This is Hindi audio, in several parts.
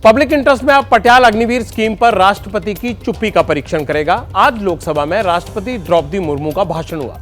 पब्लिक इंटरेस्ट में अब पटियाला अग्निवीर स्कीम पर राष्ट्रपति की चुप्पी का परीक्षण करेगा। आज लोकसभा में राष्ट्रपति द्रौपदी मुर्मू का भाषण हुआ।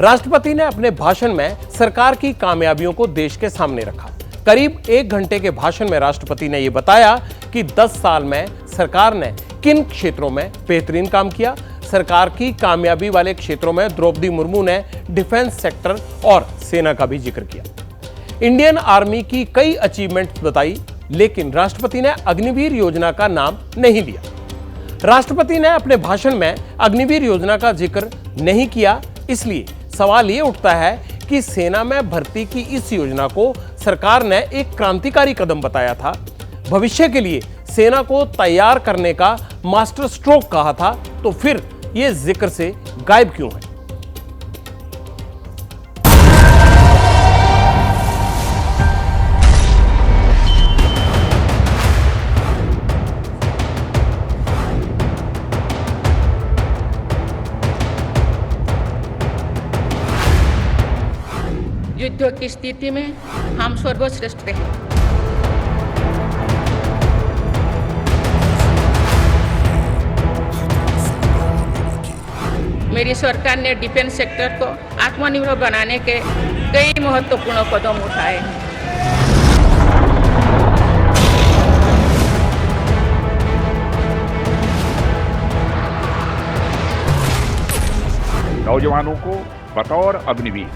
राष्ट्रपति ने अपने भाषण में सरकार की कामयाबियों को देश के सामने रखा। करीब 1 घंटे के भाषण में राष्ट्रपति ने यह बताया कि 10 साल में सरकार ने किन क्षेत्रों में बेहतरीन काम किया। सरकार की कामयाबी वाले क्षेत्रों में द्रौपदी मुर्मू ने डिफेंस सेक्टर और सेना का भी जिक्र किया। इंडियन आर्मी की कई अचीवमेंट्स बताई, लेकिन राष्ट्रपति ने अग्निवीर योजना का नाम नहीं लिया। राष्ट्रपति ने अपने भाषण में अग्निवीर योजना का जिक्र नहीं किया, इसलिए सवाल ये उठता है कि सेना में भर्ती की इस योजना को सरकार ने एक क्रांतिकारी कदम बताया था, भविष्य के लिए सेना को तैयार करने का मास्टर स्ट्रोक कहा था, तो फिर ये जिक्र से गायब क्यों है? युद्ध की स्थिति में हम सर्वश्रेष्ठ रहे। मेरी सरकार ने डिफेंस सेक्टर को आत्मनिर्भर बनाने के कई महत्वपूर्ण कदम उठाए हैं। नौजवानों को बतौर अग्निवीर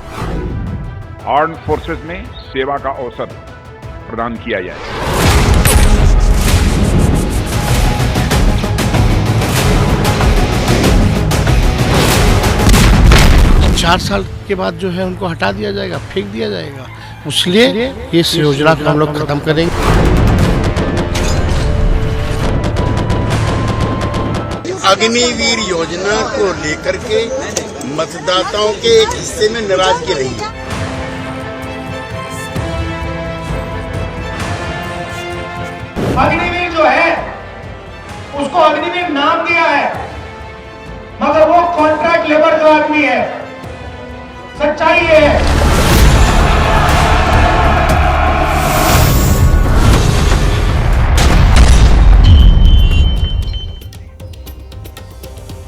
आर्म्ड फोर्सेज में सेवा का अवसर प्रदान किया जाए। 4 साल के बाद जो है उनको हटा दिया जाएगा, फेंक दिया जाएगा। इसलिए इस योजना को हम लोग खत्म करेंगे। अग्निवीर योजना को लेकर के मतदाताओं के एक हिस्से में नाराजगी रही है। अग्निवीर जो है उसको अग्निवीर नाम दिया है, मगर वो कॉन्ट्रैक्ट लेबर का आदमी है। सच्चाई ये है।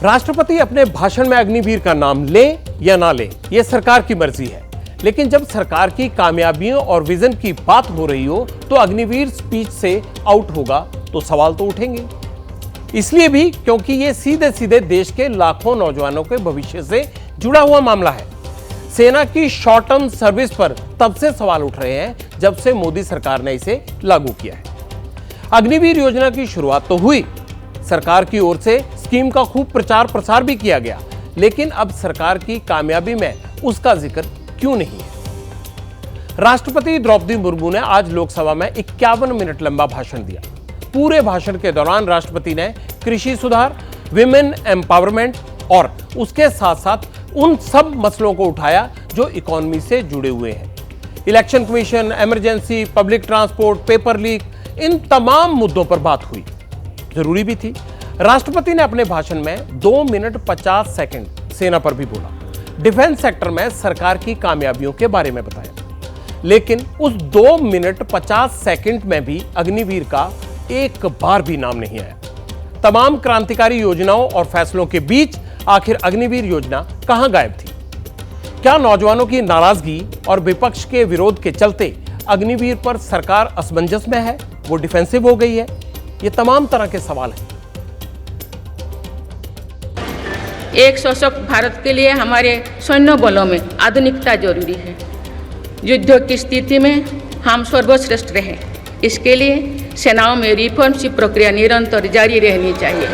राष्ट्रपति अपने भाषण में अग्निवीर का नाम ले या ना ले, यह सरकार की मर्जी है, लेकिन जब सरकार की कामयाबियों और विजन की बात हो रही हो तो अग्निवीर स्पीच से आउट होगा तो सवाल तो उठेंगे। इसलिए भी क्योंकि ये सीधे सीधे देश के लाखों नौजवानों के भविष्य से जुड़ा हुआ मामला है। सेना की शॉर्ट टर्म सर्विस पर तब से सवाल उठ रहे हैं जब से मोदी सरकार ने इसे लागू किया है। अग्निवीर योजना की शुरुआत तो हुई, सरकार की ओर से स्कीम का खूब प्रचार प्रसार भी किया गया, लेकिन अब सरकार की कामयाबी में उसका जिक्र क्यों नहीं है? राष्ट्रपति द्रौपदी मुर्मू ने आज लोकसभा में 51 मिनट लंबा भाषण दिया। पूरे भाषण के दौरान राष्ट्रपति ने कृषि सुधार, विमेन एम्पावरमेंट और उसके साथ साथ उन सब मसलों को उठाया जो इकोनॉमी से जुड़े हुए हैं। Election commission, emergency, public transport, paper leak, इन तमाम मुद्दों पर बात हुई। जरूरी भी थी। राष्ट्रपति ने अपने भाषण में 2 मिनट 50 सेकंड सेना पर भी बोला, डिफेंस सेक्टर में सरकार की कामयाबियों के बारे में बताया, लेकिन उस 2 मिनट 50 सेकंड में भी अग्निवीर का एक बार भी नाम नहीं आया। तमाम क्रांतिकारी योजनाओं और फैसलों के बीच आखिर अग्निवीर योजना कहां गायब थी? क्या नौजवानों की नाराजगी और विपक्ष के विरोध के चलते अग्निवीर पर सरकार असमंजस में है, वो डिफेंसिव हो गई है? ये तमाम तरह के सवाल हैं। एक सशक्त भारत के लिए हमारे सैन्य बलों में आधुनिकता जरूरी है। युद्ध की स्थिति में हम सर्वश्रेष्ठ रहे, इसके लिए सेनाओं में रिफॉर्म्स की प्रक्रिया निरंतर जारी रहनी चाहिए।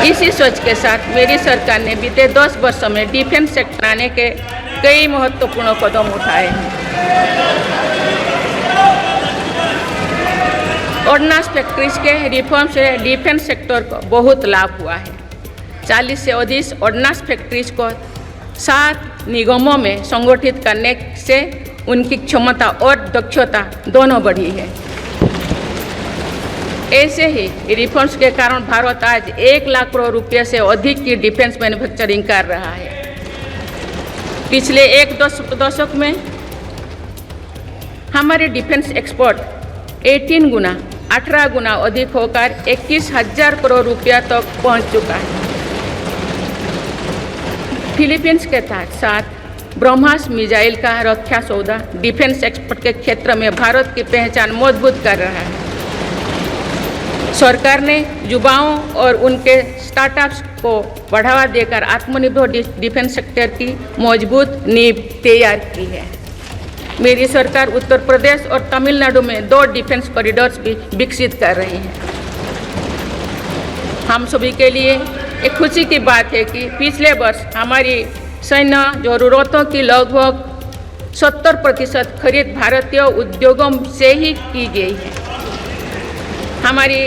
इसी सोच के साथ मेरी सरकार ने बीते 10 वर्षों में डिफेंस सेक्टर आने के कई महत्वपूर्ण कदम उठाए हैं। ऑर्डिनेंस फैक्ट्रीज के रिफॉर्म से डिफेंस सेक्टर को बहुत लाभ हुआ है। 40 से अधिक ऑर्डिनेंस फैक्ट्रीज को 7 निगमों में संगठित करने से उनकी क्षमता और दक्षता दोनों बढ़ी है। ऐसे ही रिफॉर्म्स के कारण भारत आज 1 लाख करोड़ रुपये से अधिक की डिफेंस मैन्युफैक्चरिंग कर रहा है। पिछले 1 दशक में हमारे डिफेंस एक्सपोर्ट 18 गुना अधिक होकर 21,000 करोड़ रुपया तक पहुंच चुका है। फिलीपींस के साथ ब्रह्मास मिसाइल का रक्षा सौदा डिफेंस एक्सपोर्ट के क्षेत्र में भारत की पहचान मजबूत कर रहा है। सरकार ने युवाओं और उनके स्टार्टअप्स को बढ़ावा देकर आत्मनिर्भर डिफेंस सेक्टर की मजबूत नींव तैयार की है। मेरी सरकार उत्तर प्रदेश और तमिलनाडु में 2 डिफेंस कॉरिडोर्स भी विकसित कर रही है। हम सभी के लिए एक खुशी की बात है कि पिछले वर्ष हमारी सैन्य जरूरतों की लगभग 70% खरीद भारतीय उद्योगों से ही की गई है। हमारी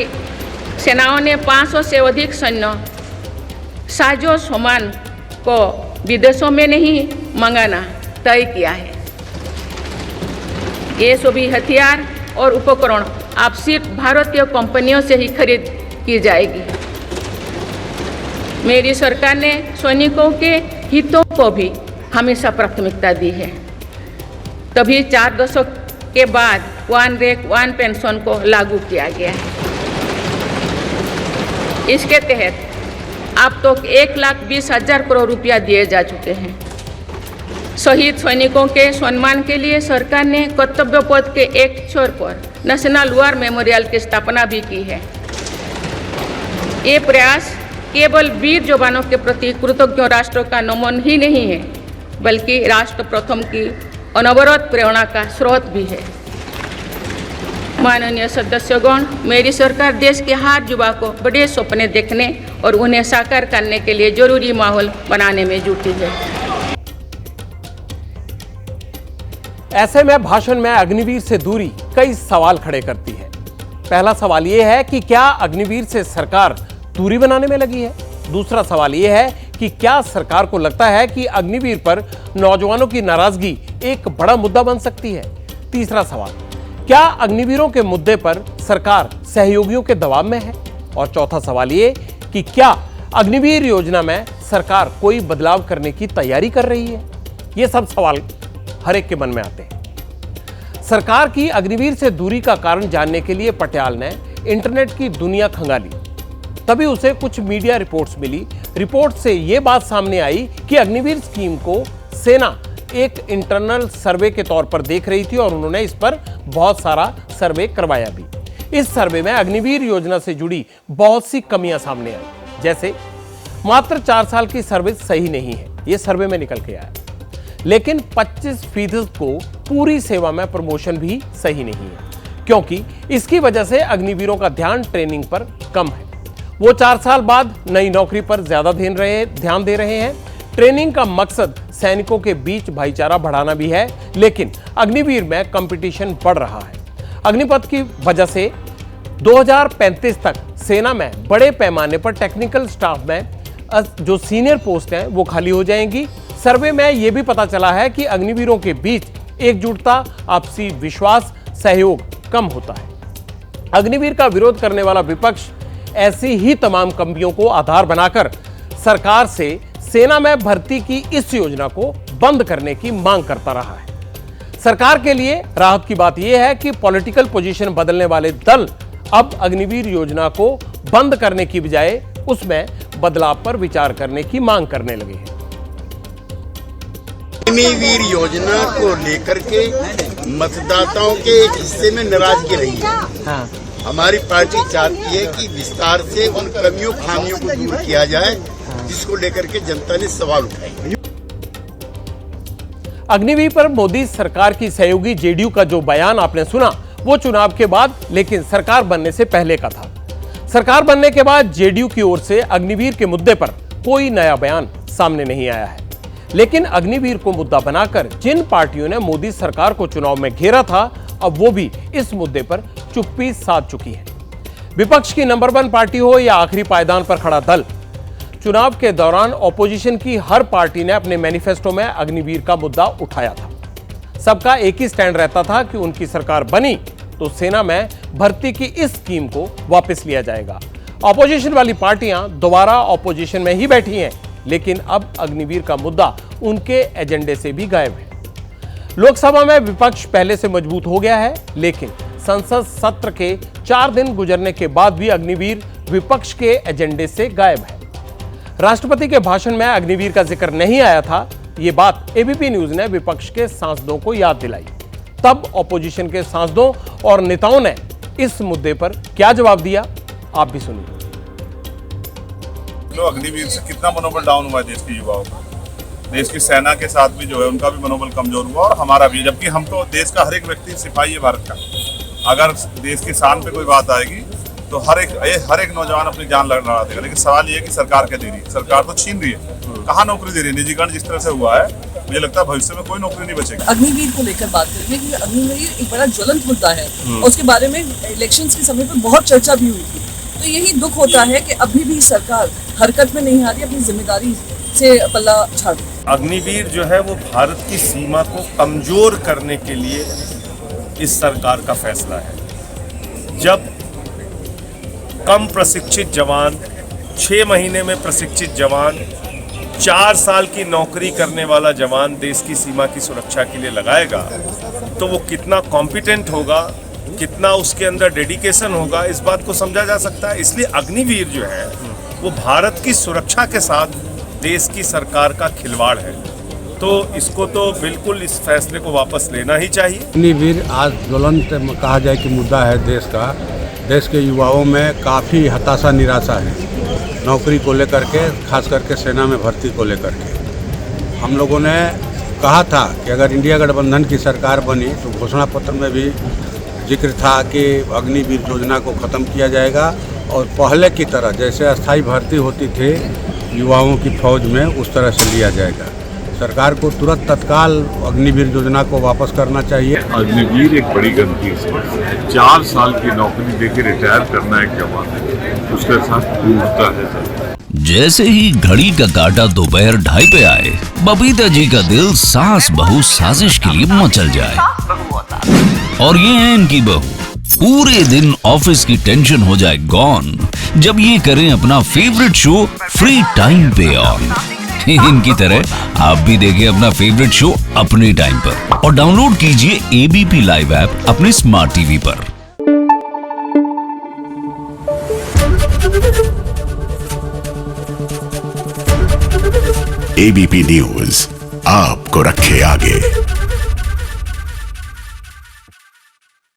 सेनाओं ने 500 से अधिक सैन्य साजो सामान को विदेशों में नहीं मंगाना तय किया है। ये सभी हथियार और उपकरण अब सिर्फ भारतीय कंपनियों से ही खरीद की जाएगी। मेरी सरकार ने सैनिकों के हितों को भी हमेशा प्राथमिकता दी है। तभी 4 दशक के बाद 1 रैंक 1 पेंशन को लागू किया गया है। इसके तहत अब तक 1,20,000 करोड़ रुपया दिए जा चुके हैं। शहीद सैनिकों के सम्मान के लिए सरकार ने कर्तव्य पथ के एक छोर पर नेशनल वॉर मेमोरियल की स्थापना भी की है। ये प्रयास केवल वीर जवानों के प्रति कृतज्ञ राष्ट्र का नमन ही नहीं है, बल्कि राष्ट्र प्रथम की अनवरत प्रेरणा का स्रोत भी है। माननीय सदस्यगण, मेरी सरकार देश के हर युवा को बड़े सपने देखने और उन्हें साकार करने के लिए जरूरी माहौल बनाने में जुटी है। ऐसे में भाषण में अग्निवीर से दूरी कई सवाल खड़े करती है। पहला सवाल यह है कि क्या अग्निवीर से सरकार दूरी बनाने में लगी है? दूसरा सवाल यह है कि क्या सरकार को लगता है कि अग्निवीर पर नौजवानों की नाराजगी एक बड़ा मुद्दा बन सकती है? तीसरा सवाल, क्या अग्निवीरों के मुद्दे पर सरकार सहयोगियों के दबाव में है? और चौथा सवाल ये कि क्या अग्निवीर योजना में सरकार कोई बदलाव करने की तैयारी कर रही है? ये सब सवाल हर एक के मन में आते हैं। सरकार की अग्निवीर से दूरी का कारण जानने के लिए पटियाल ने इंटरनेट की दुनिया खंगाली। तभी उसे कुछ मीडिया रिपोर्ट्स मिली। रिपोर्ट से यह बात सामने आई कि अग्निवीर स्कीम को सेना एक इंटरनल सर्वे के तौर पर देख रही थी और उन्होंने इस पर बहुत सारा सर्वे करवाया भी। इस सर्वे में अग्निवीर योजना से जुड़ी बहुत सी कमियां सामने आई, जैसे मात्र 4 साल की सर्विस सही नहीं है, यह सर्वे में निकल के आया। लेकिन 25% को पूरी सेवा में प्रमोशन भी सही नहीं है, क्योंकि इसकी वजह से अग्निवीरों का ध्यान ट्रेनिंग पर कम है। वो 4 साल बाद नई नौकरी पर ज्यादा ध्यान दे रहे हैं। ट्रेनिंग का मकसद सैनिकों के बीच भाईचारा बढ़ाना भी है, लेकिन अग्निवीर में कंपटीशन बढ़ रहा है। अग्निपथ की वजह से 2035 तक सेना में बड़े पैमाने पर टेक्निकल स्टाफ में जो सीनियर पोस्ट हैं वो खाली हो जाएंगी। सर्वे में यह भी पता चला है कि अग्निवीरों के बीच एकजुटता, आपसी विश्वास, सहयोग कम होता है। अग्निवीर का विरोध करने वाला विपक्ष ऐसी ही तमाम कमियों को आधार बनाकर सरकार से सेना में भर्ती की इस योजना को बंद करने की मांग करता रहा है। सरकार के लिए राहत की बात यह है कि पॉलिटिकल पोजीशन बदलने वाले दल अब अग्निवीर योजना को बंद करने की बजाय उसमें बदलाव पर विचार करने की मांग करने लगे हैं। अग्निवीर योजना को लेकर के मतदाताओं के एक हिस्से में नाराजगी रही है। हमारी पार्टी चाहती है कि विस्तार से उन कमियों खामियों को दूर किया जाए, जिसको लेकर के जनता ने सवाल उठाए। अग्निवीर पर मोदी सरकार की सहयोगी जेडीयू का जो बयान आपने सुना वो चुनाव के बाद, लेकिन सरकार बनने से पहले का था। सरकार बनने के बाद जेडीयू की ओर से अग्निवीर के मुद्दे पर कोई नया बयान सामने नहीं आया है, लेकिन अग्निवीर को मुद्दा बनाकर जिन पार्टियों ने मोदी सरकार को चुनाव में घेरा था, अब वो भी इस मुद्दे पर चुप्पी साध चुकी है। विपक्ष की नंबर 1 पार्टी हो या आखिरी पायदान पर खड़ा दल, चुनाव के दौरान ऑपोजिशन की हर पार्टी ने अपने मैनिफेस्टो में अग्निवीर का मुद्दा उठाया था। सबका एक ही स्टैंड रहता था कि उनकी सरकार बनी तो सेना में भर्ती की इस स्कीम को वापस लिया जाएगा। ऑपोजिशन वाली पार्टियां दोबारा ऑपोजिशन में ही बैठी हैं, लेकिन अब अग्निवीर का मुद्दा उनके एजेंडे से भी गायब है। लोकसभा में विपक्ष पहले से मजबूत हो गया है, लेकिन संसद सत्र के 4 दिन गुजरने के बाद भी अग्निवीर विपक्ष के एजेंडे से गायब है। राष्ट्रपति के भाषण में अग्निवीर का जिक्र नहीं आया था, ये बात एबीपी न्यूज ने विपक्ष के सांसदों को याद दिलाई। तब ऑपोजिशन के सांसदों और नेताओं ने इस मुद्दे पर क्या जवाब दिया, आप भी सुनिए। तो अग्निवीर से कितना मनोबल डाउन हुआ है देश के युवाओं का, देश की सेना के साथ भी जो है उनका भी मनोबल कमजोर हुआ और हमारा भी, जबकि हम तो देश का हर एक व्यक्ति सिपाही है भारत का। अगर देश की शान पे कोई बात आएगी तो हर एक नौजवान अपनी जान लड़ा देगा। लेकिन सवाल ये है कि सरकार क्या दे रही है, सरकार तो छीन रही है। कहाँ नौकरी दे रही है? निजीकरण जिस तरह से हुआ है, मुझे लगता है भविष्य में कोई नौकरी नहीं बचेगी। अग्निवीर को लेकर बात करेंगे क्योंकि अग्निवीर एक बड़ा ज्वलंत मुद्दा है और उसके बारे में इलेक्शंस के समय पर बहुत चर्चा भी हुई थी। तो यही दुख होता है कि अभी भी सरकार हरकत में नहीं आ रही, अपनी जिम्मेदारी से पल्ला झाड़ रही है। अग्निवीर जो है वो भारत की सीमा को कमजोर करने के लिए इस सरकार का फैसला है। जब कम प्रशिक्षित जवान, 6 महीने में प्रशिक्षित जवान, 4 साल की नौकरी करने वाला जवान देश की सीमा की सुरक्षा के लिए लगाएगा तो वो कितना कॉम्पिटेंट होगा, कितना उसके अंदर डेडिकेशन होगा, इस बात को समझा जा सकता है। इसलिए अग्निवीर जो है वो भारत की सुरक्षा के साथ देश की सरकार का खिलवाड़ है। तो इसको तो बिल्कुल इस फैसले को वापस लेना ही चाहिए। अग्निवीर आज ज्वलंत कहा जाए कि मुद्दा है देश का। देश के युवाओं में काफ़ी हताशा निराशा है नौकरी को लेकर के, खास करके सेना में भर्ती को लेकर के। हम लोगों ने कहा था कि अगर इंडिया गठबंधन की सरकार बनी तो घोषणा पत्र में भी जिक्र था कि अग्निवीर योजना को ख़त्म किया जाएगा और पहले की तरह जैसे अस्थायी भर्ती होती थी युवाओं की फौज में उस तरह से लिया जाएगा। सरकार को तुरंत तत्काल अग्निवीर योजना को वापस करना चाहिए। अग्निवीर एक बड़ी गलती है। 4 साल की नौकरी देके रिटायर करना एक जवान है, उसके साथ टूटता है। जैसे ही घड़ी का काटा दोपहर 2:30 पे आए, बबीता जी का दिल सास बहू साजिश के लिए मचल जाए। और ये है इनकी बहू, पूरे दिन ऑफिस की टेंशन हो जाए गॉन जब ये करें अपना फेवरेट शो फ्री टाइम पे ऑन। इनकी तरह आप भी देखिए अपना फेवरेट शो अपने टाइम पर और डाउनलोड कीजिए एबीपी लाइव ऐप अपने स्मार्ट टीवी पर। एबीपी न्यूज आपको रखे आगे।